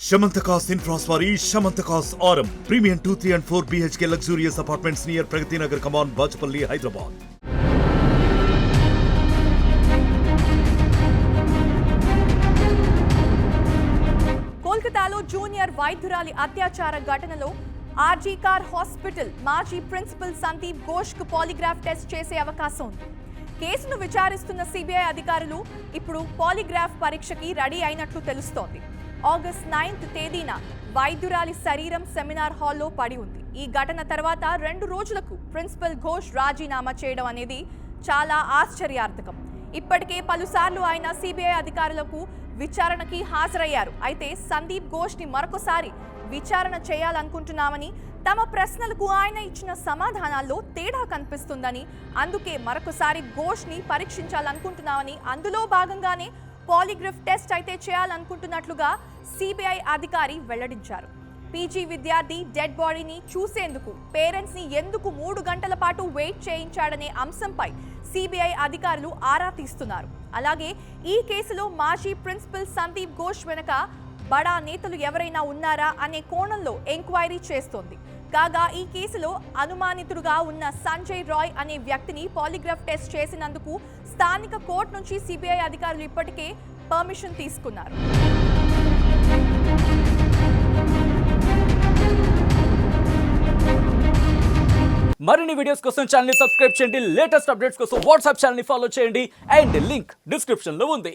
Shamantakas Infraswari, Shamantakas Aurum. Premium 2, 3 and 4 BHK luxurious apartments near Pragati Nagar, Kaman, Bachapalli, Hyderabad. కోల్కతాలో junior వైద్యురాలి అత్యాచార ఘటనలో RG car hospital మాజీ principal Sandeep ఘోష్కు polygraph test చేసే అవకాశం ఉంది. కేసును విచారిస్తున్న సిబిఐ అధికారులు ఇప్పుడు పాలిగ్రాఫ్ పరీక్షకి రెడీ అయినట్లు తెలుస్తోంది. ఆగస్ట్ 9th తేదీన వైద్యురాలి శరీరం సెమినార్ హాల్లో పడి ఉంది. ఈ ఘటన తర్వాత 2 రోజులకు ప్రిన్సిపల్ ఘోష్ రాజీనామా చేయడం అనేది చాలా ఆశ్చర్యార్థకం. ఇప్పటికే పలుసార్లు ఆయన సిబిఐ అధికారులకు విచారణకి హాజరయ్యారు. అయితే సందీప్ ఘోష్ని మరొకసారి విచారణ చేయాలనుకుంటున్నామని, తమ ప్రశ్నలకు ఆయన ఇచ్చిన సమాధానాల్లో తేడా కనిపిస్తుందని, అందుకే మరొకసారి ఘోష్ని పరీక్షించాలనుకుంటున్నామని, అందులో భాగంగానే పాలిగ్రాఫ్ టెస్ట్ అయితే చేయాలనుకుంటున్నట్లుగా సిబిఐ అధికారి వెల్లడించారు. పీజీ విద్యార్థి డెడ్ బాడీని చూసేందుకు పేరెంట్స్ ని ఎందుకు 3 గంటల పాటు వెయిట్ చేయించాడనే అంశంపై సిబిఐ అధికారులు ఆరా తీస్తున్నారు. అలాగే ఈ కేసులో మాజీ ప్రిన్సిపల్ సందీప్ ఘోష్ వెనుక బడా నేతలు ఎవరైనా ఉన్నారా అనే కోణంలో ఎంక్వైరీ చేస్తోంది. కాగా ఈ కేసులో అనుమానితుడుగా ఉన్న సంజయ్ రాయ్ అనే వ్యక్తిని పాలిగ్రాఫ్ టెస్ట్ చేసినందుకు స్థానిక కోర్టు నుంచి సిబిఐ అధికారులు ఇప్పటికే పర్మిషన్ తీసుకున్నారు. మరిన్ని వీడియోస్ కోసం ఛానల్ ని సబ్స్క్రైబ్ చేయండి. లేటెస్ట్ అప్డేట్స్ కోసం వాట్సాప్ ఛానల్ ని ఫాలో చేయండి. అండ్ లింక్ డిస్క్రిప్షన్ లో ఉంది.